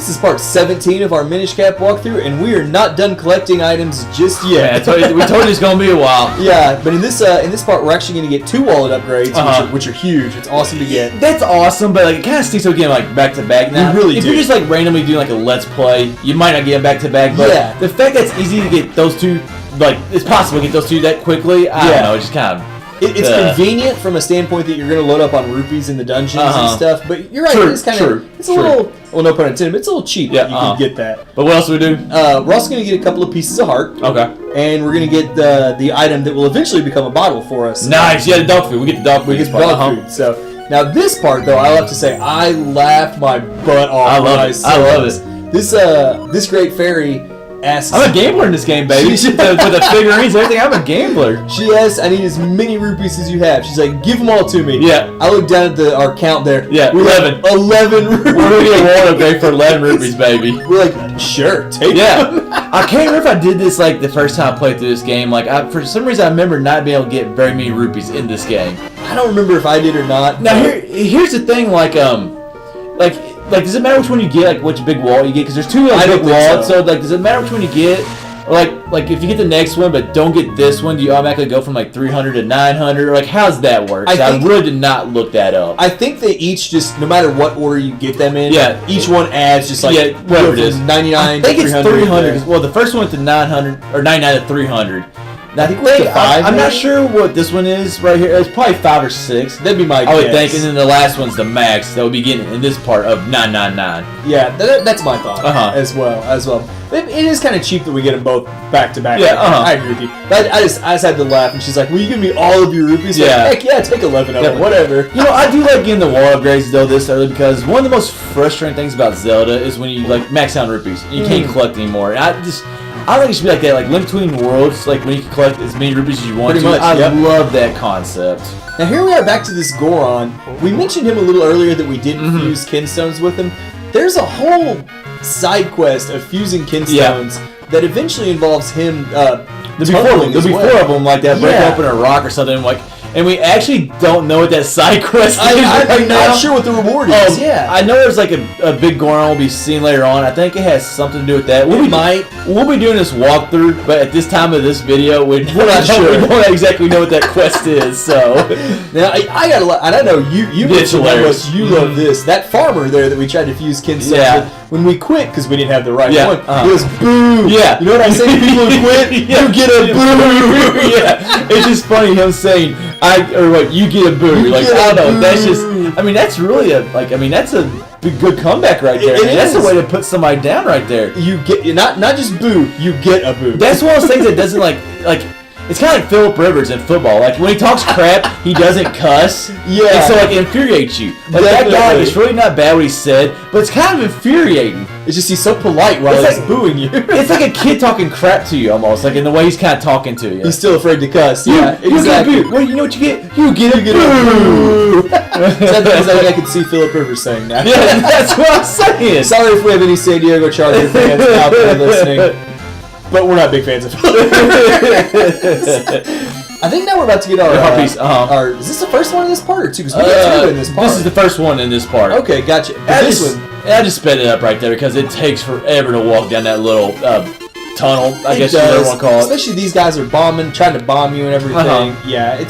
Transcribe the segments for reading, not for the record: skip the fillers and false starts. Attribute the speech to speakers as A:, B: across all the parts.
A: This is part 17 of our Minish Cap walkthrough, and we are not done collecting items just yet.
B: Yeah, we told you it's going to be a while.
A: Yeah, but in this part, we're actually going to get 2 wallet upgrades, which are huge. It's awesome to get.
B: That's awesome, but like it kind of sticks to again like back to back. Now, if you're just like randomly doing like a let's play, you might not get them back to back. But the fact that it's easy to get those 2, like it's possible to get those 2 that quickly. I don't know. It's just kind of.
A: It's convenient from a standpoint that you're going to load up on rupees in the dungeons and stuff, but you're right, it's kind of, it's a little, well, no pun intended, but it's a little cheap that you can get that.
B: But what else do we do?
A: We're also going to get a couple of pieces of heart.
B: Okay.
A: And we're going to get the item that will eventually become a bottle for us.
B: Nice, yeah, the dog food. We get the dog food.
A: We get the dog food. So, now this part, though, I'll have to say, I laughed my butt off.
B: I love it.
A: This great fairy asks...
B: I'm a gambler in this game, baby. With the figurines and everything, I'm a gambler.
A: She asks, I need as many rupees as you have. She's like, give them all to me.
B: Yeah.
A: I look down at our count there.
B: Yeah, 11. 11 rupees. We're going to get a wallet upgrade for 11 rupees, baby.
A: We're like, sure, take them.
B: I can't remember if I did this like the first time I played through this game. Like, for some reason, I remember not being able to get very many rupees in this game.
A: I don't remember if I did or not.
B: Now, here's the thing, like, does it matter which one you get, like which big wall you get? Because there's 2 big walls, so like, does it matter which one you get? Or like if you get the next one but don't get this one, do you automatically go from like 300 to 900? Or like, how's that work? I really did not look that up.
A: I think they each just, no matter what order you get them in, each one adds just like
B: whatever it is.
A: 99
B: I think it's 300. Well, the first one went to 900 or 99 to 300. Now, I'm not sure what this one is right here. It's probably 5 or 6.
A: That'd be my guess.
B: I would think, and then the last one's the max that would be getting in this part of 999.
A: Yeah, that's my thought as well. It is kind of cheap that we get them both back to back.
B: Yeah,
A: I agree with you. But I just had to laugh, and she's like, "Will you give me all of your rupees?"
B: Yeah,
A: like, heck yeah, take 11 of them, whatever.
B: You know, I do like getting the wall upgrades though this early because one of the most frustrating things about Zelda is when you like max out rupees, and you can't collect anymore. And I think it should be like that, like Link Between Worlds, like when you can collect as many rupees as you want to. I love that concept.
A: Now here we are back to this Goron. We mentioned him a little earlier that we didn't fuse kinstones with him. There's a whole side quest of fusing kinstones that eventually involves him. There'll be
B: 4 of them like that. Break open a rock or something like. And we actually don't know what that side quest is.
A: I'm not sure what the reward is.
B: I know there's like a big Goron we'll be seeing later on. I think it has something to do with that. We'll be doing this walkthrough, but at this time of this video, we're not sure. We don't exactly know what that quest is. So
A: now I gotta, and I know you mentioned how much you love this. That farmer there that we tried to fuse kinstones with, when we quit because we didn't have the right one, it was boo. Yeah, you know what I'm saying? People who quit, you get a boo.
B: It's just funny him saying. You get a boo. You're like, I don't know. That's just. I mean, that's really that's a good comeback right there. That's the way to put somebody down right there.
A: You get not just boo. You get a boo.
B: That's one of those things that doesn't like. It's kind of like Phillip Rivers in football. Like when he talks crap, he doesn't cuss. Yeah. And so like it infuriates you. Like that guy, it's really not bad what he said, but it's kind of infuriating.
A: It's just he's so polite while he's booing you.
B: It's like a kid talking crap to you almost, like in the way he's kind of talking to you.
A: He's still afraid to cuss.
B: You get a boo. Well, you know what you get? You get a boo.
A: That's like I could see Phillip Rivers saying that.
B: Yeah, that's what I'm saying.
A: Sorry if we have any San Diego Charger fans out there listening. But we're not big fans of Phillip Rivers. I think now we're about to get our is this the first one in this part or 2? Because we got 2 in this part.
B: This is the first one in this part.
A: Okay, gotcha.
B: I just sped it up right there because it takes forever to walk down that little tunnel, I guess you want to call it.
A: Especially these guys are trying to bomb you and everything. Yeah,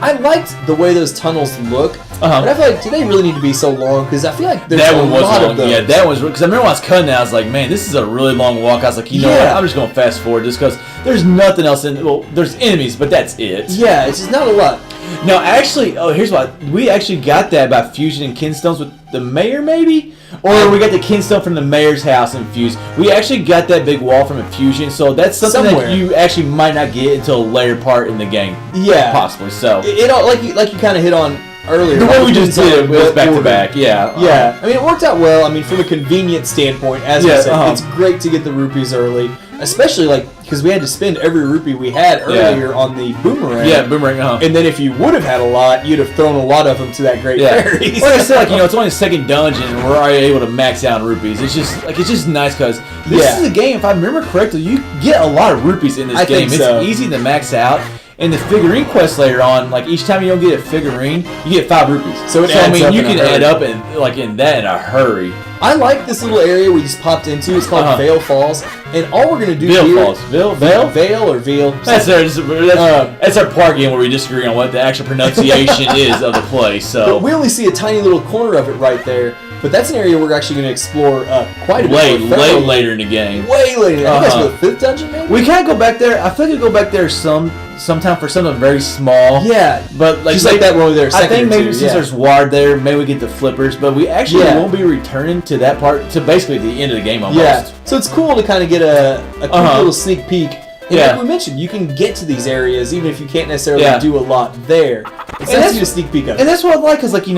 A: I liked the way those tunnels look, but I feel like, do they really need to be so long? Because I feel like there's a lot of those.
B: Yeah, that was because I remember when I was cutting it, I was like, man, this is a really long walk. I was like, you know what, I'm just going to fast forward just because there's nothing else in. Well, there's enemies, but that's it.
A: Yeah, it's just not a lot.
B: No, actually, here's what we actually got that by fusing kinstones with the mayor, maybe. Or we got the kinstone from the mayor's house infused. We actually got that big wall from infusion, so that's something that you actually might not get until a later part in the game. Yeah, possibly. So
A: like you kind of hit on earlier.
B: The way we just did it was back to back. Yeah,
A: yeah. I mean, it worked out well. I mean, from a convenience standpoint, as I said, it's great to get the rupees early, especially because we had to spend every rupee we had earlier on the boomerang.
B: Yeah, boomerang.
A: And then if you would have had a lot, you'd have thrown a lot of them to that great fairy.
B: Like I said, it's only the second dungeon, and we're already able to max out rupees. It's just nice because this is a game. If I remember correctly, you get a lot of rupees in this game. It's easy to max out. And the figurine quest later on, like each time you don't get a figurine, you get 5 rupees.
A: So it adds up
B: you can add up in a hurry.
A: I like this little area we just popped into. It's called Vale Falls, and all we're gonna do
B: Vale
A: here.
B: Falls. Vale or Veal? That's our part game where we disagree on what the actual pronunciation is of the place. So
A: but we only see a tiny little corner of it right there. But that's an area we're actually going to explore quite a bit.
B: Later in the game.
A: Way later. I think that's the 5th dungeon, maybe?
B: We kind of go back there. I feel like we go back there sometime for something very small.
A: Yeah.
B: But
A: just like that one over there.
B: I think maybe since there's water there, maybe we get the flippers. But we actually won't be returning to that part to basically the end of the game almost.
A: Yeah. So it's cool to kind of get a quick little sneak peek. And like we mentioned, you can get to these areas even if you can't necessarily do a lot there. It's nice to get a sneak peek of it.
B: And that's what I like, because talking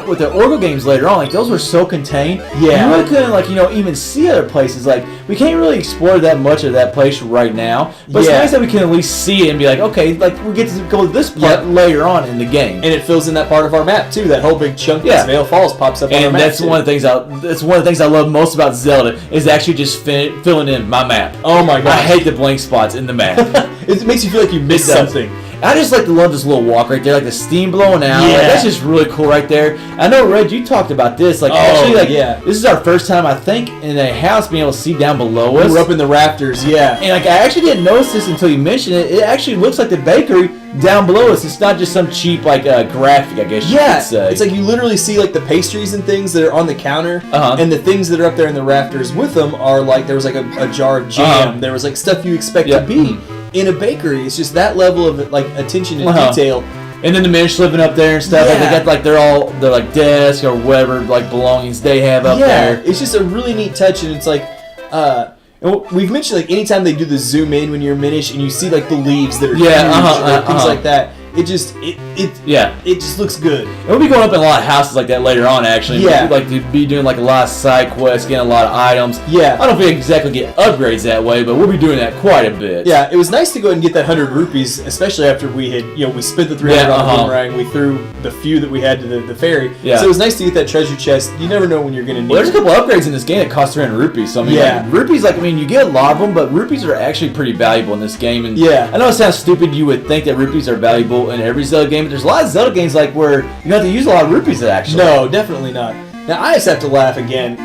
B: with the Orgo games later on, those were so contained.
A: Yeah.
B: You really couldn't even see other places. We can't really explore that much of that place right now. But it's nice that we can at least see it and be like, okay, we get to go to this part later on in the game.
A: And it fills in that part of our map too. That whole big chunk of Vale Falls pops up on our map.
B: And that's one of the things I love most about Zelda is actually just filling in my map.
A: Oh my god.
B: I hate the blank spots in the map.
A: It makes you feel like you missed something.
B: I just love this little walk right there, the steam blowing out.
A: Yeah.
B: That's just really cool right there. I know, Red, you talked about this. This is our first time, I think, in a house being able to see down below us.
A: We're up in the rafters, yeah.
B: And I actually didn't notice this until you mentioned it. It actually looks like the bakery down below us. It's not just some cheap graphic, I guess you could say.
A: It's like you literally see the pastries and things that are on the counter, and the things that are up there in the rafters with them are there was a jar of jam. There was stuff you expect to be in a bakery. It's just that level of attention to detail.
B: And then the Minish living up there and stuff.
A: Yeah.
B: They got their desk or whatever belongings they have up there.
A: It's just a really neat touch, and it's and we've mentioned anytime they do the zoom in when you're Minish and you see the leaves that are huge, things like that. It just looks good.
B: And we'll be going up in a lot of houses like that later on, actually.
A: Yeah.
B: We'd like to be doing a lot of side quests, getting a lot of items.
A: Yeah.
B: I don't think we exactly get upgrades that way, but we'll be doing that quite a bit.
A: Yeah, it was nice to go ahead and get that 100 rupees, especially after we had, we spent the 300 on the boomerang, we threw the few that we had to the ferry.
B: Yeah.
A: So it was nice to get that treasure chest. You never know when you're going to need
B: there's a couple upgrades in this game that cost 300 rupees. So, rupees, you get a lot of them, but rupees are actually pretty valuable in this game. And I know it sounds stupid. You would think that rupees are valuable in every Zelda game, but there's a lot of Zelda games where you don't have to use a lot of rupees actually.
A: No, definitely not. Now I just have to laugh again.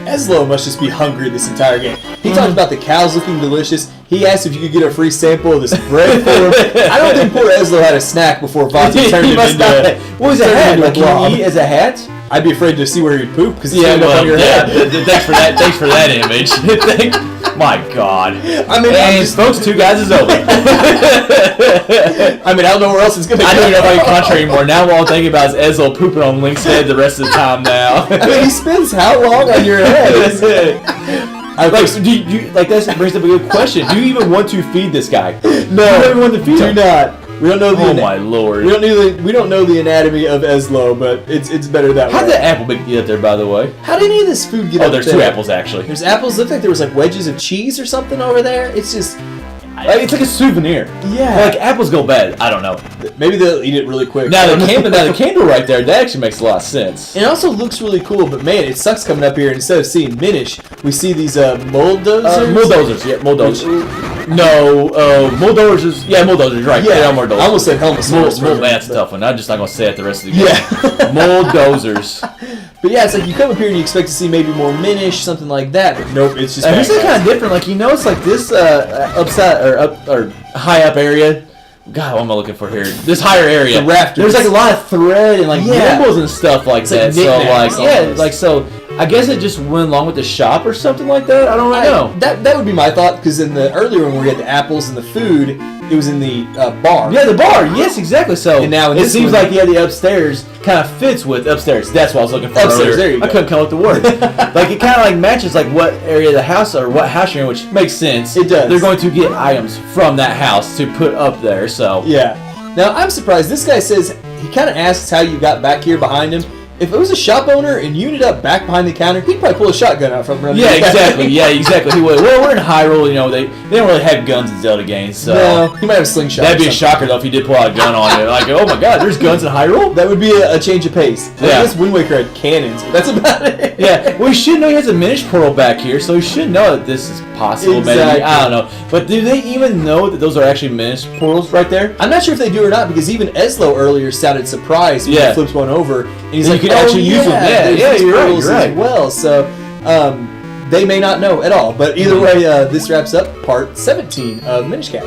A: Ezlo must just be hungry this entire game. He talked about the cows looking delicious. He asked if you could get a free sample of this bread for him. I don't think poor Ezlo had a snack before Vati turned him into a...
B: What was a hat? Can you eat as a hat?
A: I'd be afraid to see where he'd poop because it's up on your head.
B: Thanks for that image. My God. Folks, 2 guys is over.
A: I don't know where else it's going to go.
B: I don't know if I can concentrate anymore. Now all I'm thinking about is Ezlo pooping on Link's head the rest of the time now.
A: He spends how long on your head?
B: That brings up a good question. Do you even want to feed this guy?
A: No.
B: You don't even want to feed him.
A: Do not. We don't know the
B: my lord.
A: We don't know the anatomy of Ezlo, but it's better that way.
B: How did that apple get up there, by the way?
A: How did any of this food get up there?
B: There's 2 apples actually.
A: There's apples. Looked like there was wedges of cheese or something over there. It's just
B: it's like a souvenir.
A: Yeah.
B: Apples go bad. I don't know.
A: Maybe they'll eat it really quick.
B: Now the candle right there, that actually makes a lot of sense.
A: It also looks really cool, but man, it sucks coming up here and instead of seeing Minish, we see these mulldozers.
B: Mulldozers, yeah, mulldozers. No, mulldozers. Yeah, mulldozers, right.
A: Yeah,
B: mulldozers.
A: I almost said Helmosaurus.
B: That's a tough one. I'm just not gonna say it the rest of the game.
A: Yeah.
B: Mulldozers.
A: But yeah, it's you come up here and you expect to see maybe more Minish, something like that, but nope, it's just.
B: It's kind of different. It's this upside or high up area. God, what am I looking for here? This higher area.
A: The rafters.
B: There's a lot of thread and gimbals and stuff like that. So I guess it just went along with the shop or something like that. I don't really know.
A: That would be my thought because in the earlier one where we had the apples and the food, it was in the bar.
B: Yeah, the bar. Yes, exactly. So
A: and now
B: it seems like the upstairs kind of fits with upstairs. That's what I was looking for
A: upstairs,
B: earlier.
A: There you go.
B: I couldn't come up with the word. It kind of matches what area of the house or what house you're in, which makes sense.
A: It does.
B: They're going to get items from that house to put up there. So
A: yeah. Now I'm surprised. This guy says he kind of asks how you got back here behind him. if it was a shop owner and you ended up back behind the counter, he'd probably pull a shotgun out from around.
B: Yeah, exactly. Yeah, exactly. He would. Well, we're in Hyrule. They don't really have guns in Zelda games. So
A: no, he might have a slingshot.
B: That'd be a shocker though if he did pull out a gun on you. Like, oh my God, there's guns in Hyrule.
A: That would be a change of pace.
B: Yeah.
A: I guess Wind Waker had cannons, but that's about it.
B: Yeah, well, he should know he has a Minish portal back here, so he should know that this is possible.
A: Exactly.
B: Maybe I don't know, but do they even know that those are actually Minish portals right there?
A: I'm not sure if they do or not because even Eslo earlier sounded surprised when he flips one over and he's like,
B: you can actually use them. Yeah, you're right.
A: As well. So they may not know at all. But either way, this wraps up part 17 of Minish Cap.